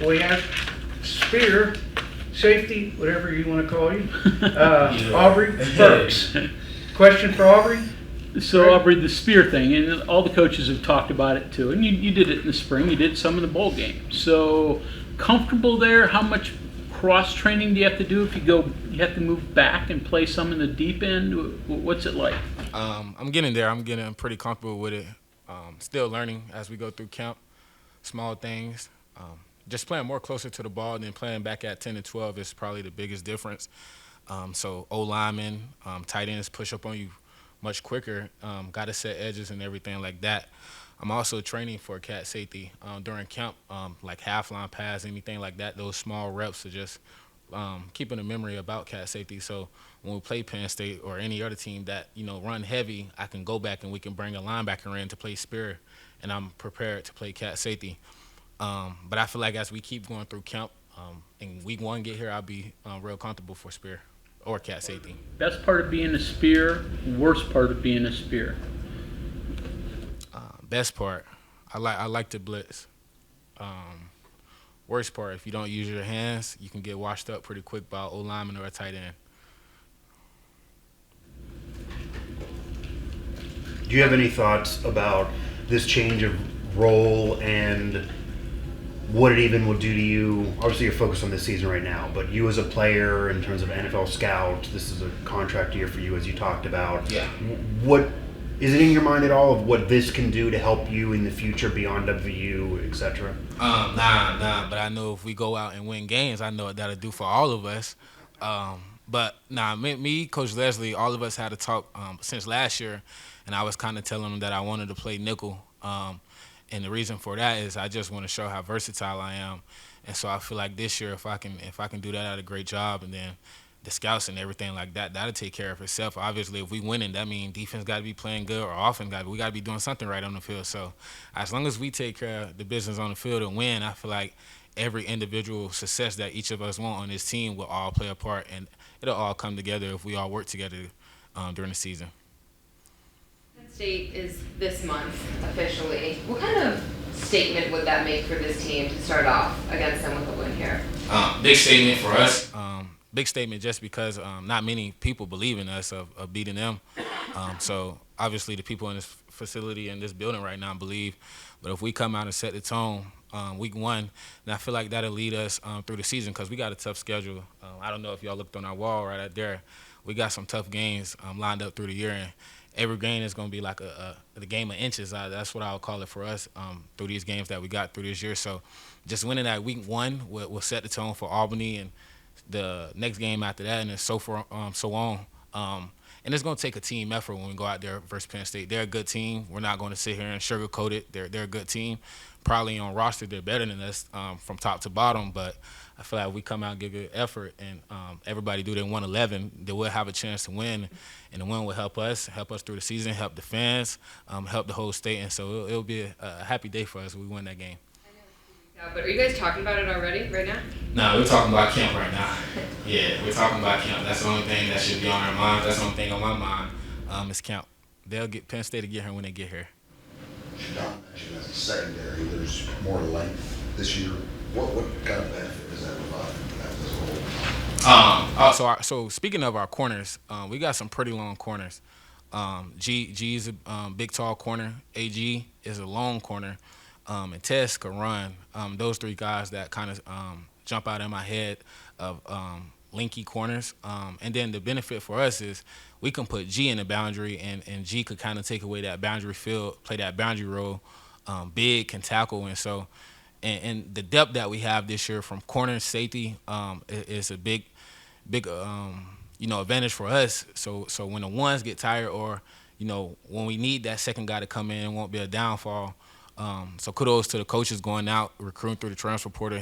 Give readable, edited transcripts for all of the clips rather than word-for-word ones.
we have Spear, safety, whatever you want to call you, Aubrey Burks. Question for Aubrey? So Aubrey, the spear thing, and all the coaches have talked about it too, and you did it in the spring, you did some in the bowl game. So comfortable there? How much cross training do you have to do if you have to move back and play some in the deep end? What's it like? I'm getting there. I'm getting pretty comfortable with it. Still learning as we go through camp, small things. Just playing more closer to the ball than playing back at 10 and 12 is probably the biggest difference. So O-linemen, tight ends push up on you much quicker, got to set edges and everything like that. I'm also training for cat safety during camp, like half-line pass, anything like that. Those small reps are just keeping a memory about cat safety. So when we play Penn State or any other team that, run heavy, I can go back and we can bring a linebacker in to play spear, and I'm prepared to play cat safety. But I feel like as we keep going through camp, and week one get here, I'll be real comfortable for spear or cat safety. Best part of being a spear, worst part of being a spear? Best part, I like to blitz. Worst part, if you don't use your hands, you can get washed up pretty quick by an O-lineman or a tight end. Do you have any thoughts about this change of role and what it even will do to you? Obviously, you're focused on this season right now, but you as a player, in terms of NFL scout, this is a contract year for you, as you talked about. Yeah. What is it in your mind at all of what this can do to help you in the future beyond WU, etc.? Nah. But I know if we go out and win games, I know what that'll do for all of us. But me, Coach Leslie, all of us had a talk since last year, and I was kind of telling him that I wanted to play nickel. And the reason for that is I just want to show how versatile I am. And so I feel like this year, if I can do that at a great job, and then the scouts and everything like that, that'll take care of itself. Obviously, if we winning, that means defense got to be playing good, or offense we got to be doing something right on the field. So as long as we take care of the business on the field and win, I feel like every individual success that each of us want on this team will all play a part, and it'll all come together if we all work together during the season. State is this month officially. What kind of statement would that make for this team to start off against them with a win here? Big statement for us. Big statement just because not many people believe in us of beating them. So obviously the people in this facility and this building right now believe. But if we come out and set the tone week one, then I feel like that'll lead us through the season, because we got a tough schedule. I don't know if y'all looked on our wall right out there. We got some tough games lined up through the year, and every game is going to be like the game of inches. That's what I would call it for us through these games that we got through this year. So just winning that week one will set the tone for Albany and the next game after that, and then so on. And it's going to take a team effort when we go out there versus Penn State. They're a good team. We're not going to sit here and sugarcoat it. They're a good team. Probably on roster, they're better than us from top to bottom, but I feel like if we come out and give good effort and everybody do their 111, then we'll have a chance to win, and the win will help us through the season, help the fans, help the whole state, and so it'll be a happy day for us if we win that game. But are you guys talking about it already, right now? No, we're talking about camp right now. Yeah, we're talking about camp. That's the only thing that should be on our minds. That's the only thing on my mind is camp. They'll get Penn State to get here when they get here. Don mentioned as a secondary, there's more length this year. What kind of benefit does that provide as a whole? So speaking of our corners, we got some pretty long corners. G's a big, tall corner. AG is a long corner. And Tess can run. Those three guys that kind of jump out in my head of linky corners. And then the benefit for us is we can put G in the boundary, and G could kind of take away that boundary field, play that boundary role. Big, can tackle, and so and the depth that we have this year from corner and safety is a big advantage for us. So when the ones get tired, or when we need that second guy to come in, it won't be a downfall. So kudos to the coaches going out, recruiting through the transfer portal,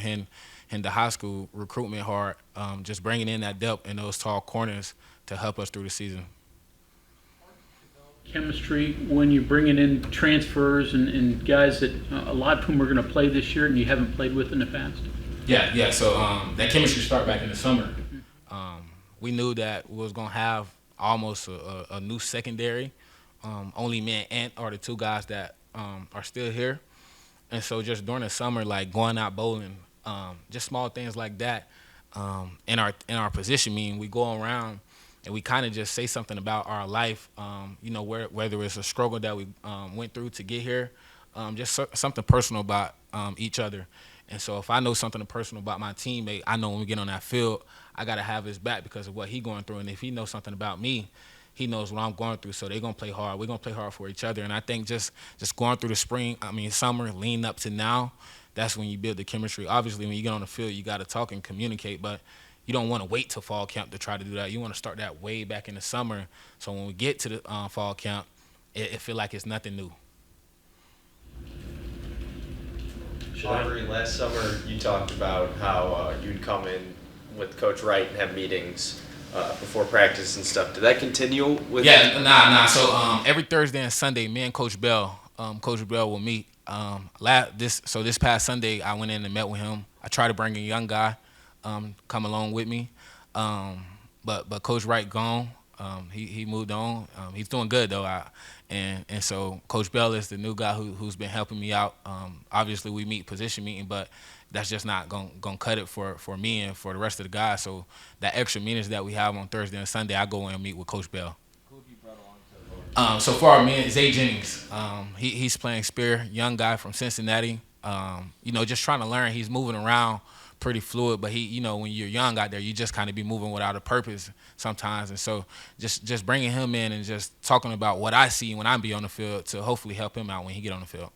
and the high school recruitment hard, just bringing in that depth and those tall corners to help us through the season. Chemistry when you're bringing in transfers and guys that a lot of whom are going to play this year and you haven't played with in the past? Yeah. So that chemistry started back in the summer. We knew that we was going to have almost a new secondary. Only me and Ant are the two guys that are still here. And so just during the summer, like going out bowling, Just small things like that. In our position meeting, we go around and we kind of just say something about our life. Whether it's a struggle that we went through to get here, something personal about each other. And so if I know something personal about my teammate, I know when we get on that field, I got to have his back because of what he's going through. And if he knows something about me, he knows what I'm going through. So they're going to play hard. We're going to play hard for each other. And I think just going through the summer, leading up to now, that's when you build the chemistry. Obviously, when you get on the field, you got to talk and communicate, but you don't want to wait till fall camp to try to do that. You want to start that way back in the summer. So when we get to the fall camp, it feel like it's nothing new. Aubrey, last summer you talked about how you'd come in with Coach Wright and have meetings before practice and stuff. Did that continue with? Yeah, nah. So every Thursday and Sunday, me and Coach Bell will meet. This past Sunday, I went in and met with him. I tried to bring a young guy come along with me, but Coach Wright gone. He moved on. He's doing good though. And so Coach Bell is the new guy who's been helping me out. Obviously we meet position meeting, but that's just not gonna cut it for me and for the rest of the guys. So that extra meetings that we have on Thursday and Sunday, I go in and meet with Coach Bell. Who have you brought along so far? Me and Zay Jennings. He's playing spear, young guy from Cincinnati. Just trying to learn. He's moving around pretty fluid, but when you're young out there, you just kind of be moving without a purpose sometimes. And so just bringing him in and just talking about what I see when I be on the field to hopefully help him out when he get on the field.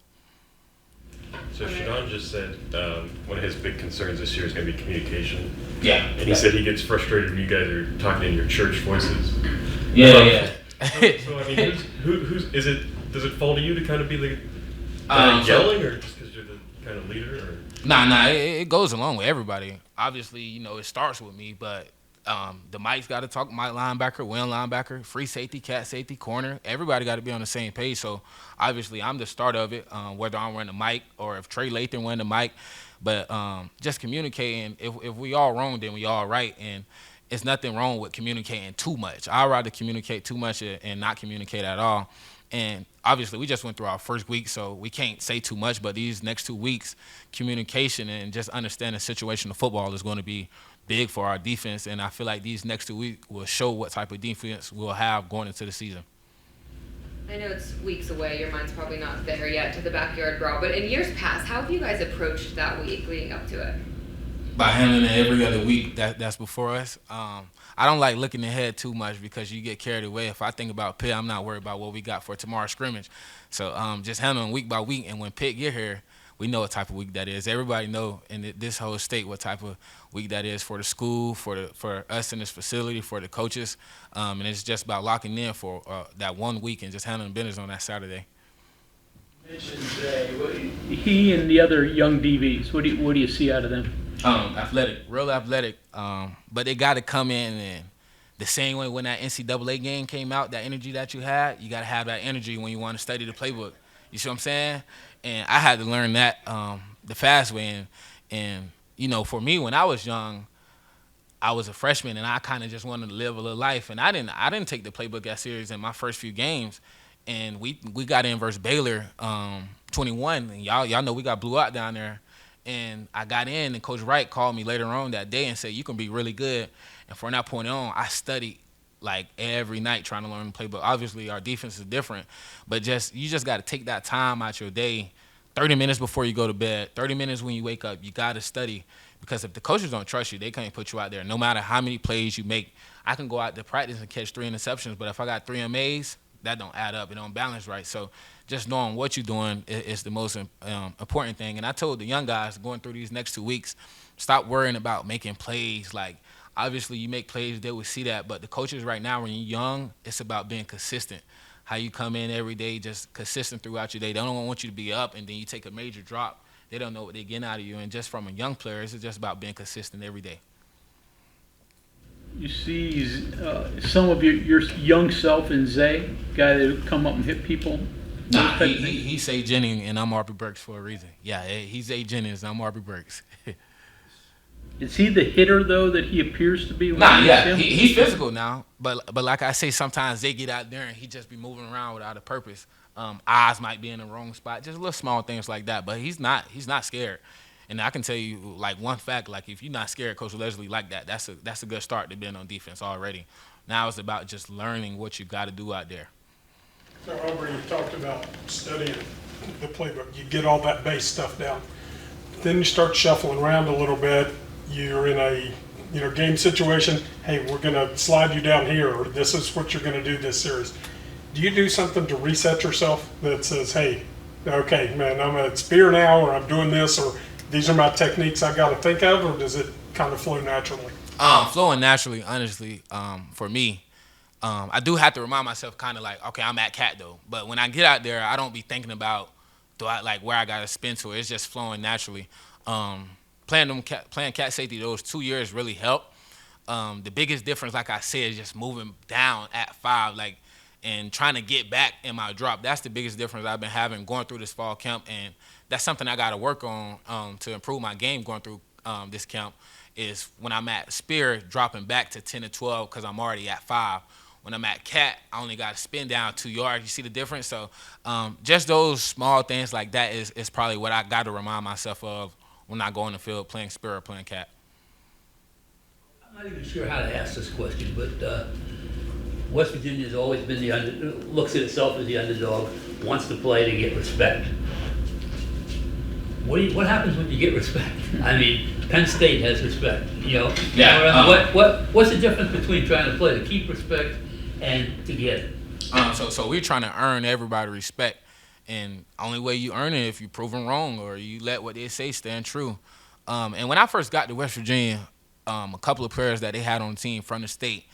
So Shadon just said one of his big concerns this year is going to be communication. Yeah. And he said he gets frustrated when you guys are talking in your church voices. Yeah. So I mean, who's is it? Does it fall to you to kind of be the yelling, or just because you're the kind of leader? Or? Nah. It goes along with everybody. Obviously, it starts with me, but the Mike's got to talk. Mike linebacker, Will linebacker, free safety, cat safety, corner. Everybody got to be on the same page. So obviously, I'm the start of it. Whether I'm running the mic or if Trey Lathan running the mic, but just communicating. If we all wrong, then we all right, and it's nothing wrong with communicating too much. I'd rather communicate too much and not communicate at all. And obviously, we just went through our first week, so we can't say too much. But these next 2 weeks, communication and just understanding the situation of football is going to be big for our defense. And I feel like these next 2 weeks will show what type of defense we'll have going into the season. I know it's weeks away. Your mind's probably not there yet to the backyard brawl. But in years past, how have you guys approached that week leading up to it? By handling it every other week that's before us. I don't like looking ahead too much because you get carried away. If I think about Pitt, I'm not worried about what we got for tomorrow's scrimmage. So just handling week by week, and when Pitt get here, we know what type of week that is. Everybody know in this whole state what type of week that is for the school, for us in this facility, for the coaches, and it's just about locking in for that 1 week and just handling business on that Saturday. Mentioned Zay. He and the other young DBs. What do you see out of them? Athletic, real athletic. But they got to come in and the same way when that NCAA game came out, that energy that you had, you got to have that energy when you want to study the playbook. You see what I'm saying? And I had to learn that the fast way. And for me, when I was young, I was a freshman and I kind of just wanted to live a little life. And I didn't take the playbook that serious in my first few games. And we got in versus Baylor 21. And y'all know we got blew out down there. And I got in, and Coach Wright called me later on that day and said, you can be really good. And from that point on, I studied like every night trying to learn the playbook. Obviously, our defense is different, but you just got to take that time out your day, 30 minutes before you go to bed, 30 minutes when you wake up. You got to study because if the coaches don't trust you, they can't put you out there. No matter how many plays you make, I can go out to practice and catch 3 interceptions, but if I got 3 MAs, that don't add up. It don't balance right. So just knowing what you're doing is the most important thing. And I told the young guys going through these next 2 weeks, stop worrying about making plays. Like, obviously you make plays, they will see that. But the coaches right now, when you're young, it's about being consistent. How you come in every day, just consistent throughout your day. They don't want you to be up and then you take a major drop. They don't know what they're getting out of you. And just from a young player, it's just about being consistent every day. You see some of your young self in Zay, guy that would come up and hit people? Nah, he's Zay Jennings and I'm Aubrey Burks for a reason. Yeah, he's Zay Jennings and I'm Aubrey Burks. Is he the hitter, though, that he appears to be? Nah, yeah, he's physical now. But like I say, sometimes they get out there and he just be moving around without a purpose. Eyes might be in the wrong spot, just little small things like that. But he's not scared. And I can tell you, like, one fact, like, if you're not scared, Coach Leslie like that, that's a good start to being on defense already. Now it's about just learning what you got to do out there. So, Aubrey, you talked about studying the playbook. You get all that base stuff down. Then you start shuffling around a little bit. You're in a game situation. Hey, we're going to slide you down here, or this is what you're going to do this series. Do you do something to reset yourself that says, hey, okay, man, I'm a spear now, or I'm doing this, or these are my techniques I got to think of, or does it kind of flow naturally? Flowing naturally, honestly, for me. I do have to remind myself kind of like, okay, I'm at cat though. But when I get out there, I don't be thinking about where I got to spin to. It's just flowing naturally. Playing cat safety those 2 years really helped. The biggest difference, like I said, is just moving down at 5, and trying to get back in my drop. That's the biggest difference I've been having going through this fall camp, and that's something I got to work on to improve my game going through this camp. Is when I'm at spear, dropping back to 10 to 12 because I'm already at 5. When I'm at cat, I only got to spin down 2 yards. You see the difference? So just those small things like that is probably what I got to remind myself of when I go on the field playing spear or playing cat. I'm not even sure how to ask this question, but West Virginia has always been looks at itself as the underdog, wants to play to get respect. What happens when you get respect? I mean, Penn State has respect, Yeah. What's the difference between trying to play to keep respect and to get it? So we're trying to earn everybody respect, and only way you earn it if you prove them wrong or you let what they say stand true. And when I first got to West Virginia, a couple of players that they had on the team from the state,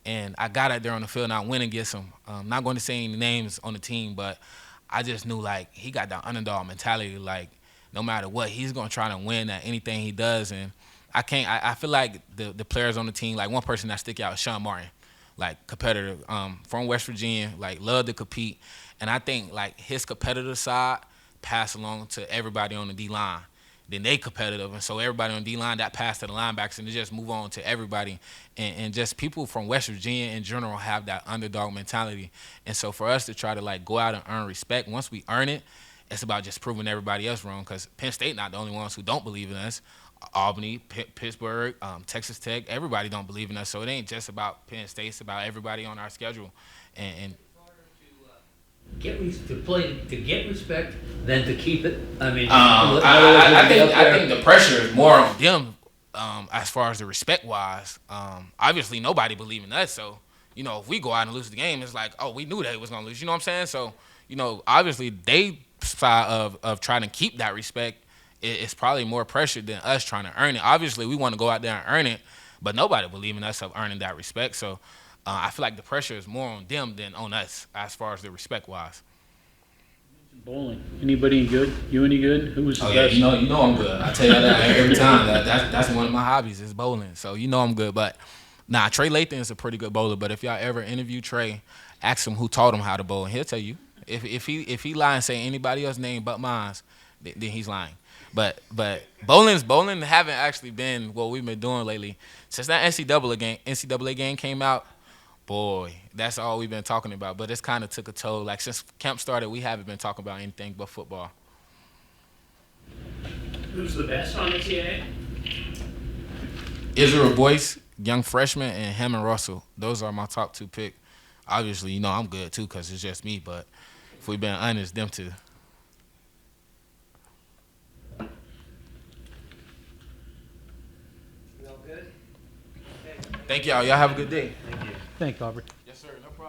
and I got out there on the field and I went against him. I'm not going to say any names on the team, but I just knew, he got that underdog mentality, no matter what, he's going to try to win at anything he does. And I feel like the players on the team, one person that stick out is Sean Martin, competitor from West Virginia, love to compete. And I think, his competitive side passed along to everybody on the D-line. Then they competitive, and so everybody on D-line, that pass to the linebackers, and they just move on to everybody. And just people from West Virginia in general have that underdog mentality. And so for us to try to, go out and earn respect, once we earn it, it's about just proving everybody else wrong, because Penn State not the only ones who don't believe in us. Albany, Pittsburgh, Texas Tech, everybody don't believe in us. So it ain't just about Penn State, it's about everybody on our schedule. And Get respect than to keep it. I mean, I think the pressure is more on them as far as the respect wise. Obviously, nobody believe in us, so if we go out and lose the game, it's like, oh, we knew they was gonna lose. You know what I'm saying? So obviously they side of trying to keep that respect is probably more pressure than us trying to earn it. Obviously, we want to go out there and earn it, but nobody believe in us of earning that respect. So I feel like the pressure is more on them than on us as far as the respect wise. Bowling. Anybody any good? You any good? Who was the best? You know I'm good. I tell you that every time. That's one of my hobbies is bowling. So I'm good. But Trey Lathan is a pretty good bowler. But if y'all ever interview Trey, ask him who taught him how to bowl, and he'll tell you. If he lie and say anybody else's name but mine, then he's lying. But bowling haven't actually been what we've been doing lately. Since that NCAA game came out, boy, that's all we've been talking about. But it's kind of took a toll. Since camp started, we haven't been talking about anything but football. Who's the best on NCAA? Israel Boyce, young freshman, and Hammond Russell. Those are my top 2 picks. Obviously, I'm good too because it's just me. But if we've been honest, them two. Thank y'all. Y'all have a good day. Thank you, Aubrey.